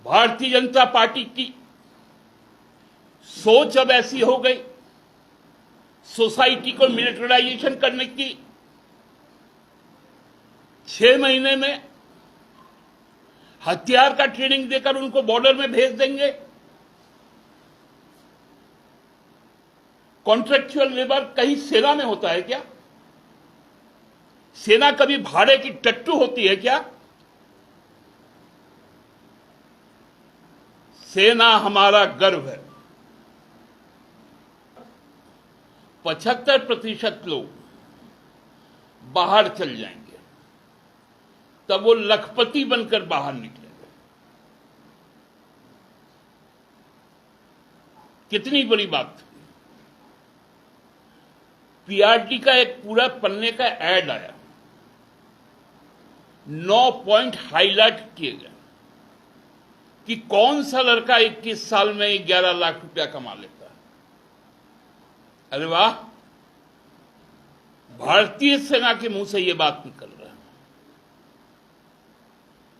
Bharatiya Janata party की सोच अब ऐसी हो गई सोसाइटी को मिलिटराइजेशन करने की। 6 महीने में हथियार का ट्रेनिंग देकर उनको बॉर्डर में भेज देंगे। कॉन्ट्रैक्चुअल लेबर कहीं सेना में होता है क्या? सेना कभी भाड़े की टट्टू होती है क्या? सेना हमारा गर्व है। 75% लोग बाहर चल जाएंगे, तब वो लखपति बनकर बाहर निकलेंगे। कितनी बड़ी बात। पीआरडी का एक पूरा पन्ने का ऐड आया, 9 पॉइंट हाईलाइट किए गए कि कौन सा लड़का 21 साल में 11 लाख रुपया कमा लेता है। अरे वाह, भारतीय सेना के मुंह से यह बात निकल रहा है।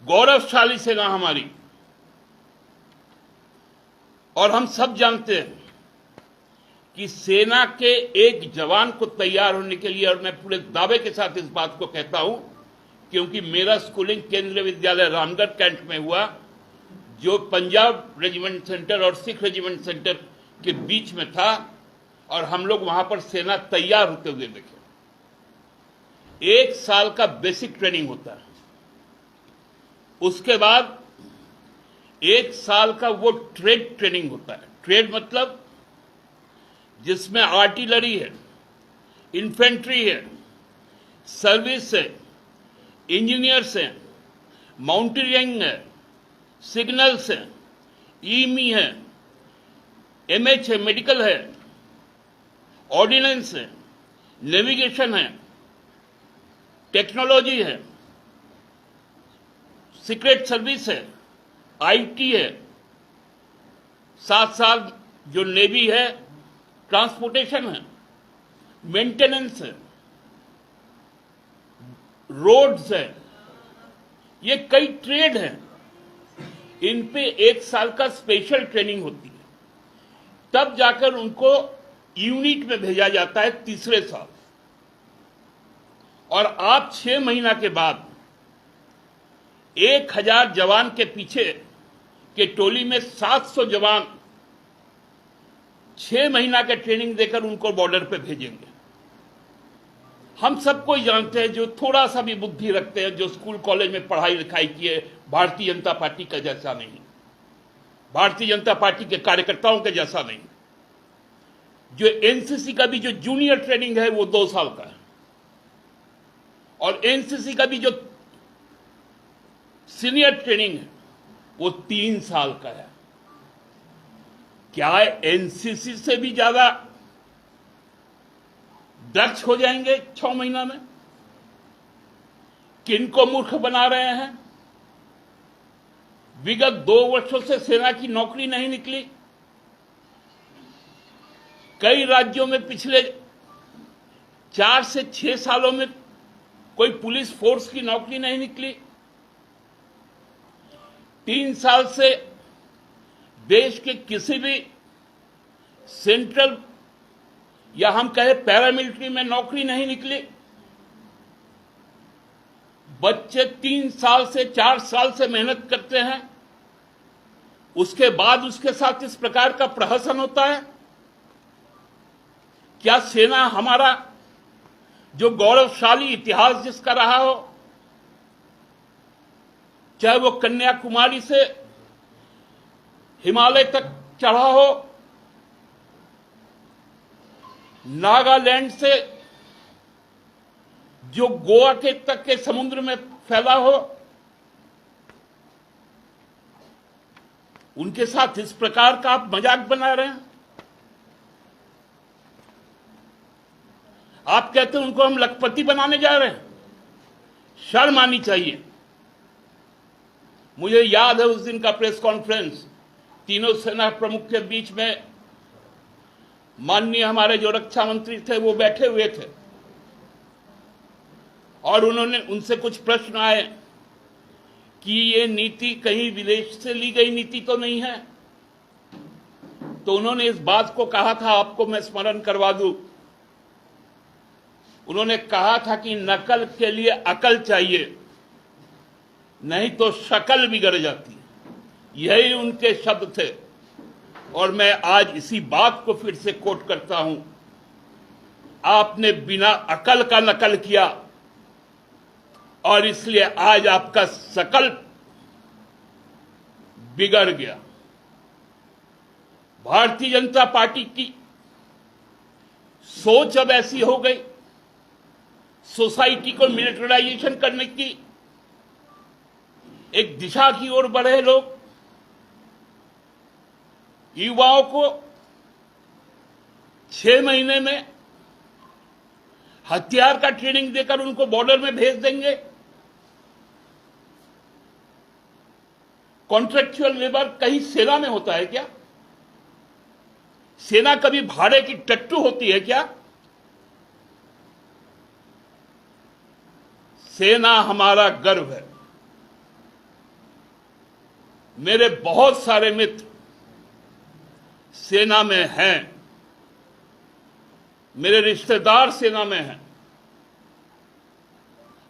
गौरवशाली सेना हमारी। और हम सब जानते हैं कि सेना के एक जवान को तैयार होने के लिए, और मैं पूरे दावे के साथ इस बात को कहता हूं क्योंकि मेरा स्कूलिंग केंद्रीय विद्यालय रामगढ़ कैंट में हुआ, जो पंजाब रेजिमेंट सेंटर और सिख रेजिमेंट सेंटर के बीच में था, और हम लोग वहां पर सेना तैयार होते हुए देखे। 1 साल का बेसिक ट्रेनिंग होता है, उसके बाद 1 साल का वो ट्रेड ट्रेनिंग होता है। ट्रेड मतलब जिसमें आर्टिलरी है, इन्फेंट्री है, सर्विस है, इंजीनियर्स हैं, माउंटेनियरिंग है, सिग्नल्स है, ईमी है, एमएच है, मेडिकल है, ऑर्डिनेंस है, नेविगेशन है, टेक्नोलॉजी है, सीक्रेट सर्विस है, आईटी है, 7 साल जो नेवी है, ट्रांसपोर्टेशन है, मेंटेनेंस है, रोड्स है, ये कई ट्रेड हैं। इन पे 1 साल का स्पेशल ट्रेनिंग होती है, तब जाकर उनको यूनिट में भेजा जाता है तीसरे साल। और आप 6 महीना के बाद 1000 जवान के पीछे के टोली में 700 जवान 6 महीना के ट्रेनिंग देकर उनको बॉर्डर पे भेजेंगे। हम सबको जानते हैं, जो थोड़ा सा भी बुद्धि रखते हैं, जो स्कूल कॉलेज में पढ़ाई लिखाई किए, भारतीय जनता पार्टी का जैसा नहीं, भारतीय जनता पार्टी के कार्यकर्ताओं के जैसा नहीं। जो एनसीसी का भी जो जूनियर ट्रेनिंग है वो 2 साल का है, और एनसीसी का भी जो सीनियर ट्रेनिंग है वो 3 साल का है। क्या एनसीसी से भी ज्यादा दक्ष हो जाएंगे 6 महीना में? किनको मूर्ख बना रहे हैं? विगत 2 वर्षों से सेना की नौकरी नहीं निकली। कई राज्यों में पिछले 4 से 6 सालों में कोई पुलिस फोर्स की नौकरी नहीं निकली। 3 साल से देश के किसी भी सेंट्रल या हम कहें पैरामिलिट्री में नौकरी नहीं निकली। बच्चे 3 साल से 4 साल से मेहनत करते हैं, उसके बाद उसके साथ इस प्रकार का प्रहसन होता है। क्या सेना हमारा जो गौरवशाली इतिहास जिसका रहा हो, चाहे वो कन्याकुमारी से हिमालय तक चढ़ा हो, नागालैंड से जो गोवा के तक के समुद्र में फैला हो, उनके साथ इस प्रकार का आप मजाक बना रहे हैं। आप कहते हैं उनको हम लखपति बनाने जा रहे हैं। शर्म आनी चाहिए। मुझे याद है उस दिन का प्रेस कॉन्फ्रेंस, तीनों सेना प्रमुख के बीच में माननीय हमारे जो रक्षा मंत्री थे वो बैठे हुए थे, और उन्होंने उनसे कुछ प्रश्न आए कि ये नीति कहीं विदेश से ली गई नीति तो नहीं है। तो उन्होंने इस बात को कहा था, आपको मैं स्मरण करवा दूं, उन्होंने कहा था कि नकल के लिए अकल चाहिए, नहीं तो शक्ल बिगड़ जाती है। यही उनके शब्द थे और मैं आज इसी बात को फिर से कोट करता हूं। आपने बिना अकल का नकल किया और इसलिए आज आपका शकल बिगड़ गया। भारतीय जनता पार्टी की सोच अब ऐसी हो गई, सोसाइटी को मिलिटराइजेशन करने की एक दिशा की ओर बढ़े लोग। युवाओं को 6 महीने में हथियार का ट्रेनिंग देकर उनको बॉर्डर में भेज देंगे। कॉन्ट्रैक्चुअल लेबर कहीं सेना में होता है क्या? सेना कभी भाड़े की टट्टू होती है क्या? सेना हमारा गर्व है। मेरे बहुत सारे मित्र सेना में हैं, मेरे रिश्तेदार सेना में हैं।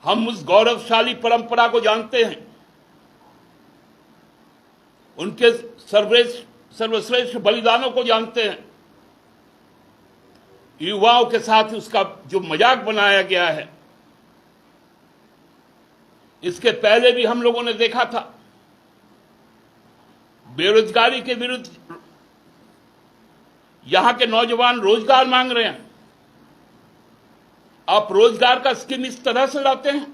हम उस गौरवशाली परंपरा को जानते हैं, उनके सर्वश्रेष्ठ बलिदानों को जानते हैं। युवाओं के साथ उसका जो मजाक बनाया गया है, इसके पहले भी हम लोगों ने देखा था। बेरोजगारी के विरुद्ध यहां के नौजवान रोजगार मांग रहे हैं। आप रोजगार का स्कीम इस तरह से लाते हैं,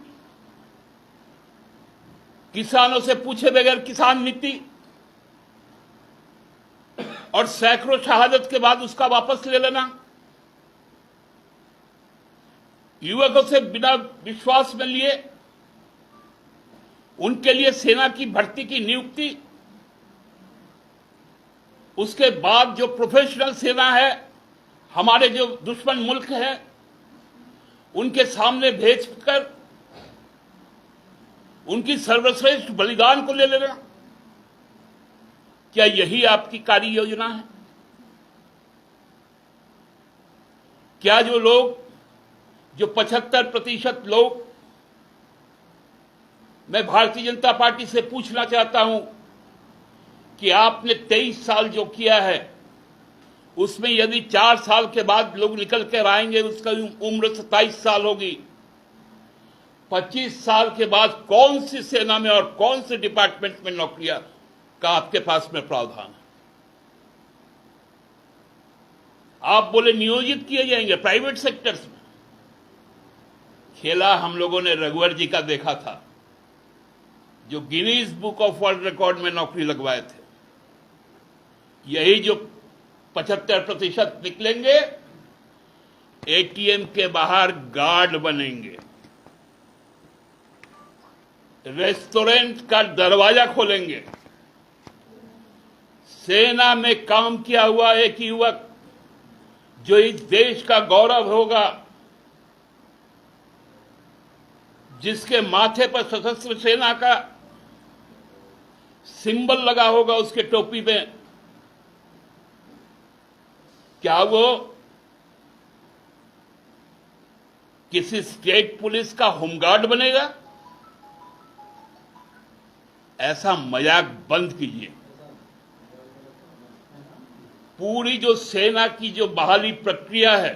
किसानों से पूछे बगैर किसान नीति, और सैकड़ों शहादत के बाद उसका वापस ले लेना। युवकों से बिना विश्वास में लिए उनके लिए सेना की भर्ती की नियुक्ति, उसके बाद जो प्रोफेशनल सेना है, हमारे जो दुश्मन मुल्क हैं, उनके सामने भेजकर उनकी सर्वश्रेष्ठ बलिदान को ले लेना। क्या यही आपकी कार्य योजना है? क्या जो लोग, जो 75% लोग, मैं भारतीय जनता पार्टी से पूछना चाहता हूं कि आपने 23 साल जो किया है, उसमें यदि 4 साल के बाद लोग निकल कर आएंगे, उसका उम्र 27 साल होगी। 25 साल के बाद कौन सी सेना में और कौन से डिपार्टमेंट में नौकरियां का आपके पास में प्रावधान है? आप बोले नियोजित किए जाएंगे प्राइवेट सेक्टर्स में। खेला हम लोगों ने रघुवर जी का देखा था, जो Guinness book of world record में नौकरी लगवाए थे। यही जो 75% निकलेंगे, एटीएम के बाहर गार्ड बनेंगे, रेस्टोरेंट का दरवाजा खोलेंगे। सेना में काम किया हुआ एक युवक जो इस देश का गौरव होगा, जिसके माथे पर सशस्त्र सेना का सिंबल लगा होगा उसके टोपी पे, क्या वो किसी स्टेट पुलिस का होमगार्ड बनेगा? ऐसा मजाक बंद कीजिए। पूरी जो सेना की जो बहाली प्रक्रिया है,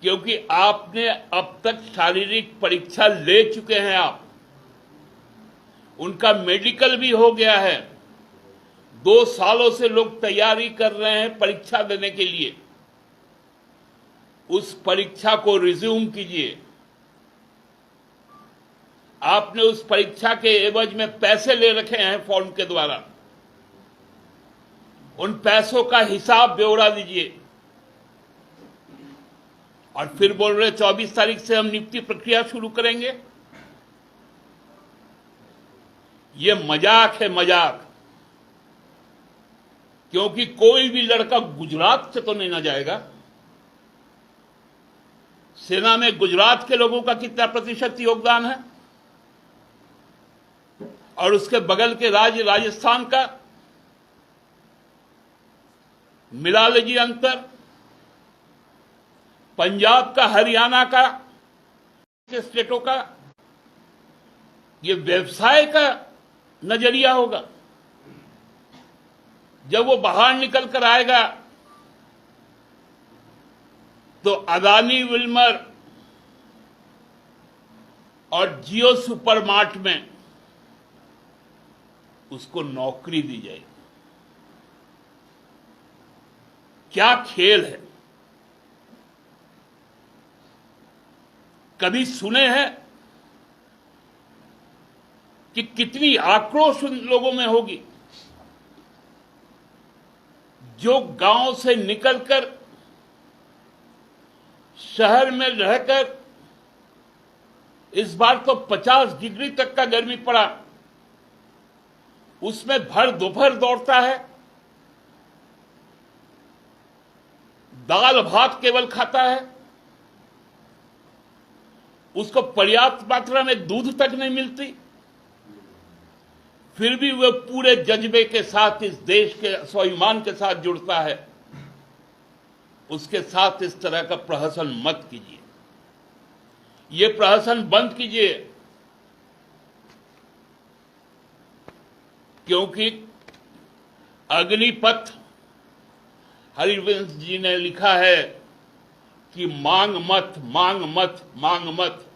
क्योंकि आपने अब तक शारीरिक परीक्षा ले चुके हैं, आप उनका मेडिकल भी हो गया है। 2 सालों से लोग तैयारी कर रहे हैं परीक्षा देने के लिए। उस परीक्षा को रिज्यूम कीजिए। आपने उस परीक्षा के एवज में पैसे ले रखे हैं फॉर्म के द्वारा, उन पैसों का हिसाब ब्यौरा दीजिए। और फिर बोल रहे 24 तारीख से हम नियुक्ति प्रक्रिया शुरू करेंगे। ये मजाक है, मजाक। क्योंकि कोई भी लड़का गुजरात से तो नहीं ना जाएगा। सेना में गुजरात के लोगों का कितना प्रतिशत योगदान है? और उसके बगल के राज्य राजस्थान का मिला लीजिए अंतर, पंजाब का, हरियाणा का, स्टेटों का, ये व्यवसाय का नजरिया होगा। जब वो बाहर निकल कर आएगा तो अदानी विल्मर और जियो सुपरमार्ट में उसको नौकरी दी जाएगी। क्या खेल है? कभी सुने हैं कि कितनी आक्रोश उन लोगों में होगी जो गांव से निकलकर शहर में रहकर, इस बार तो 50 डिग्री तक का गर्मी पड़ा, उसमें भर दोपहर दौड़ता है, दाल भात केवल खाता है, उसको पर्याप्त मात्रा में दूध तक नहीं मिलती, फिर भी वह पूरे जज्बे के साथ इस देश के स्वाभिमान के साथ जुड़ता है। उसके साथ इस तरह का प्रहसन मत कीजिए, ये प्रहसन बंद कीजिए, क्योंकि अग्निपथ हरिवंश जी ने लिखा है कि मांग मत, मांग मत, मांग मत,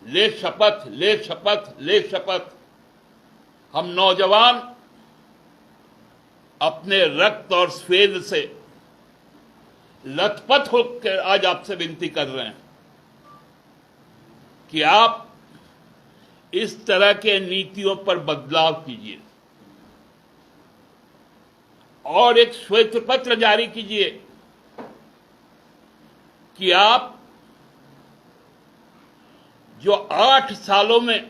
ले शपथ, ले शपथ, ले शपथ। हम नौजवान अपने रक्त और स्वेद से लथपथ होकर आज आपसे विनती कर रहे हैं कि आप इस तरह के नीतियों पर बदलाव कीजिए और एक श्वेत पत्र जारी कीजिए कि आप जो 8 सालों में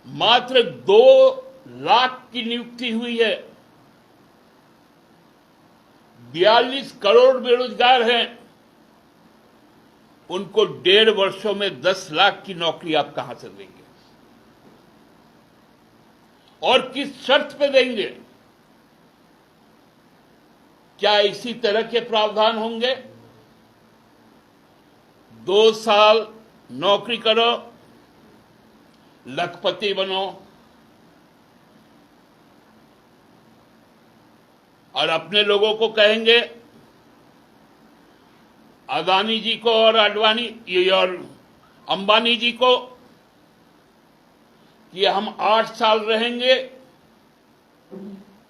मात्र 2 लाख की नियुक्ति हुई है, 42 करोड़ बेरोजगार हैं, उनको 1.5 वर्षों में 10 लाख की नौकरी आप कहां से देंगे और किस शर्त पे देंगे? क्या इसी तरह के प्रावधान होंगे? 2 साल नौकरी करो, लखपति बनो और अपने लोगों को कहेंगे, अदानी जी को और अडवाणी और अंबानी जी को, कि हम 8 साल रहेंगे,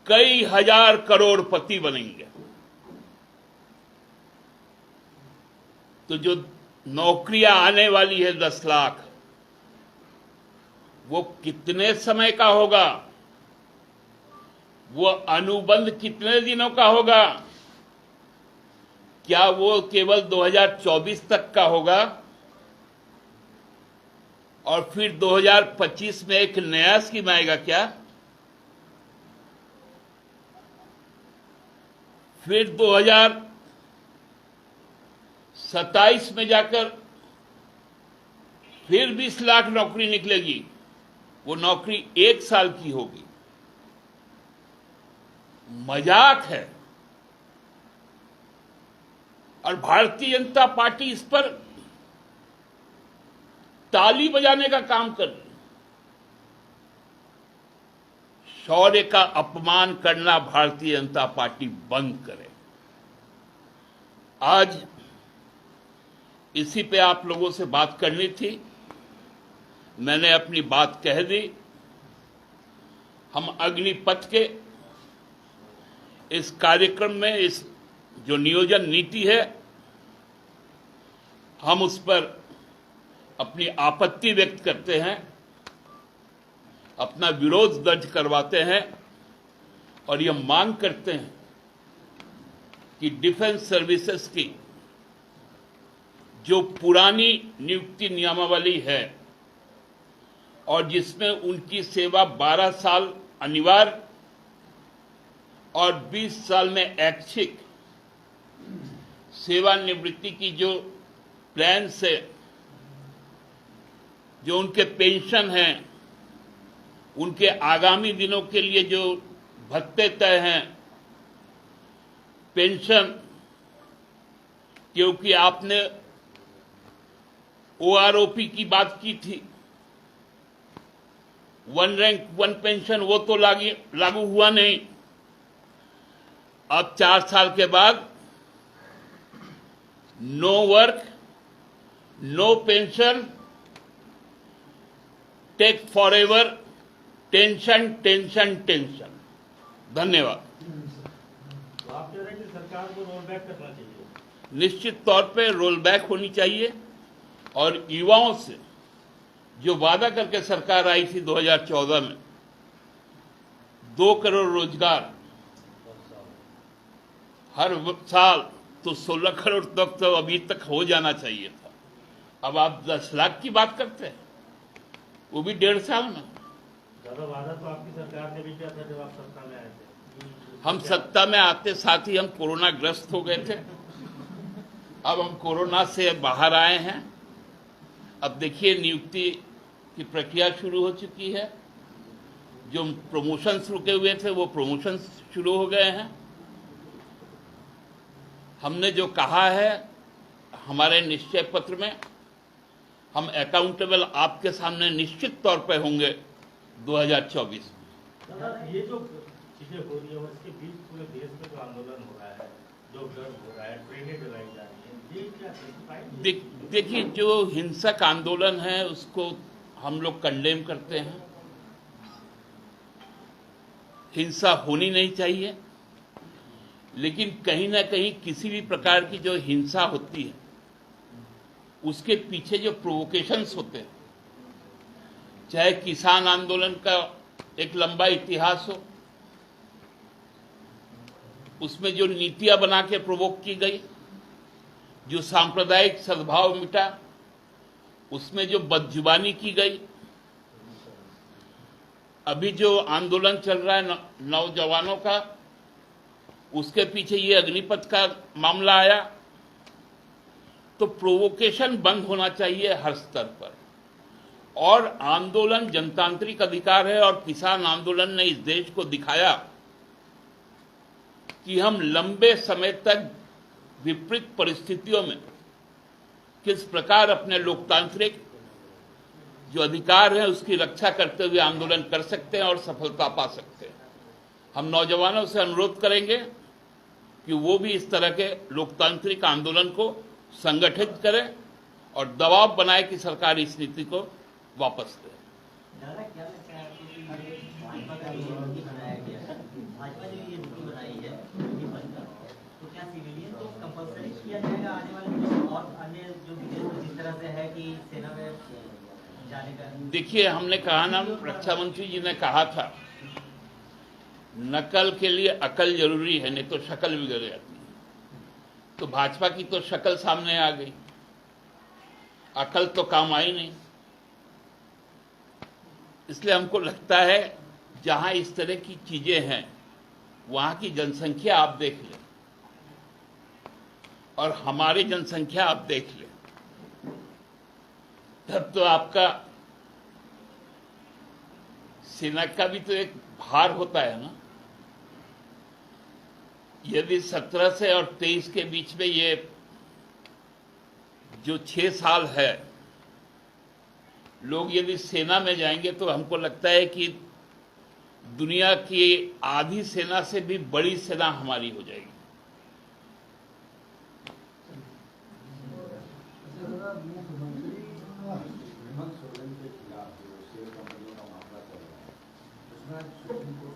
कई हजार करोड़पति बनेंगे। तो जो नौकरियां आने वाली है 10 लाख, वो कितने समय का होगा? वो अनुबंध कितने दिनों का होगा? क्या वो केवल 2024 तक का होगा और फिर 2025 में एक नया स्कीम आएगा क्या? फिर 2027 में जाकर फिर 20 लाख नौकरी निकलेगी। वो नौकरी 1 साल की होगी। मजाक है। और भारतीय जनता पार्टी इस पर ताली बजाने का काम कर रही है। शौर्य का अपमान करना भारतीय जनता पार्टी बंद करे। आज इसी पे आप लोगों से बात करनी थी, मैंने अपनी बात कह दी। हम अग्निपथ के इस कार्यक्रम में, इस जो नियोजन नीति है, हम उस पर अपनी आपत्ति व्यक्त करते हैं, अपना विरोध दर्ज करवाते हैं और यह मांग करते हैं कि डिफेंस सर्विसेज की जो पुरानी नियुक्ति नियमावली है और जिसमें उनकी सेवा 12 साल अनिवार्य और 20 साल में ऐच्छिक सेवानिवृत्ति की जो प्लान से जो उनके पेंशन हैं उनके आगामी दिनों के लिए जो भत्ते तय हैं, पेंशन, क्योंकि आपने ओआरओपी की बात की थी, वन रैंक वन पेंशन, वो तो लागू हुआ नहीं। अब 4 साल के बाद no work, no pension, take forever, tension tension tension. धन्यवाद। तो आप कह रहे हैं कि सरकार को रोल बैक करना चाहिए? निश्चित तौर पे रोल बैक होनी चाहिए और युवाओं से जो वादा करके सरकार आई थी 2014 में 2 करोड़ रोजगार हर साल, तो 16 करोड़ तक तो अभी तक हो जाना चाहिए था। अब आप 10 लाख की बात करते हैं, वो भी 1.5 साल में। ज्यादा वादा तो आपकी सरकार ने भी किया था जब आप सत्ता में आए थे। हम सत्ता में आते साथ ही हम कोरोना ग्रस्त हो गए थे। अब हम कोरोना से बाहर आए हैं। अब देखिए, नियुक्ति की प्रक्रिया शुरू हो चुकी है। जो प्रमोशंस रुके हुए थे वो प्रमोशंस शुरू हो गए हैं। हमने जो कहा है हमारे निश्चय पत्र में, हम अकाउंटेबल आपके सामने निश्चित तौर पर होंगे 2024 में। ये जो चीजें हो रही है उसके बीच पूरे देश में जो आंदोलन हो रहा है, जो डर हो रहा है, ट्रेनें जलाई जा रही है, ये क्या देखिए, जो हिंसक आंदोलन है उसको हम लोग कंडेम करते हैं। हिंसा होनी नहीं चाहिए, लेकिन कहीं ना कहीं किसी भी प्रकार की जो हिंसा होती है उसके पीछे जो प्रोवोकेशंस होते हैं, चाहे किसान आंदोलन का एक लंबा इतिहास हो, उसमें जो नीतियां बना के प्रोवोक की गई, जो सांप्रदायिक सद्भाव मिटा, उसमें जो बदजुबानी की गई, अभी जो आंदोलन चल रहा है नौजवानों का, उसके पीछे ये अग्निपथ का मामला आया, तो प्रोवोकेशन बंद होना चाहिए हर स्तर पर। और आंदोलन जनतांत्रिक अधिकार है और किसान आंदोलन ने इस देश को दिखाया कि हम लंबे समय तक विपरीत परिस्थितियों में किस प्रकार अपने लोकतांत्रिक जो अधिकार है उसकी रक्षा करते हुए आंदोलन कर सकते हैं और सफलता पा सकते हैं। हम नौजवानों से अनुरोध करेंगे कि वो भी इस तरह के लोकतांत्रिक आंदोलन को संगठित करें और दबाव बनाए कि सरकार इस नीति को वापस ले। क्या लगता है कि भाजपा का ये नीति बनाया गया है, भाजपा जो ये नीति बनाई है तो क्या सिविलियन को कंपलसरी किया जाएगा आने वाले दिनों में, और अन्य जो विदेश जिस तरह से है कि सेना में जाने का? देखिए, हमने कहा ना, रक्षा मंत्री जी ने कहा था नकल के लिए अकल जरूरी है, नहीं तो शक्ल बिगड़ जाती है। तो भाजपा की तो शक्ल सामने आ गई, अकल तो काम आई नहीं। इसलिए हमको लगता है जहां इस तरह की चीजें हैं वहां की जनसंख्या आप देख लें और हमारी जनसंख्या आप देख लें, तब तो आपका सेना का भी तो एक भार होता है ना। यदि 17 से और 23 के बीच में ये जो 6 साल है, लोग यदि सेना में जाएंगे तो हमको लगता है कि दुनिया की आधी सेना से भी बड़ी सेना हमारी हो जाएगी। मुख्यमंत्री हेमंत सोरेन के खिलाफ जो शेयर कंपनियों का मामला चल रहा है, उसमें सुप्रीम कोर्ट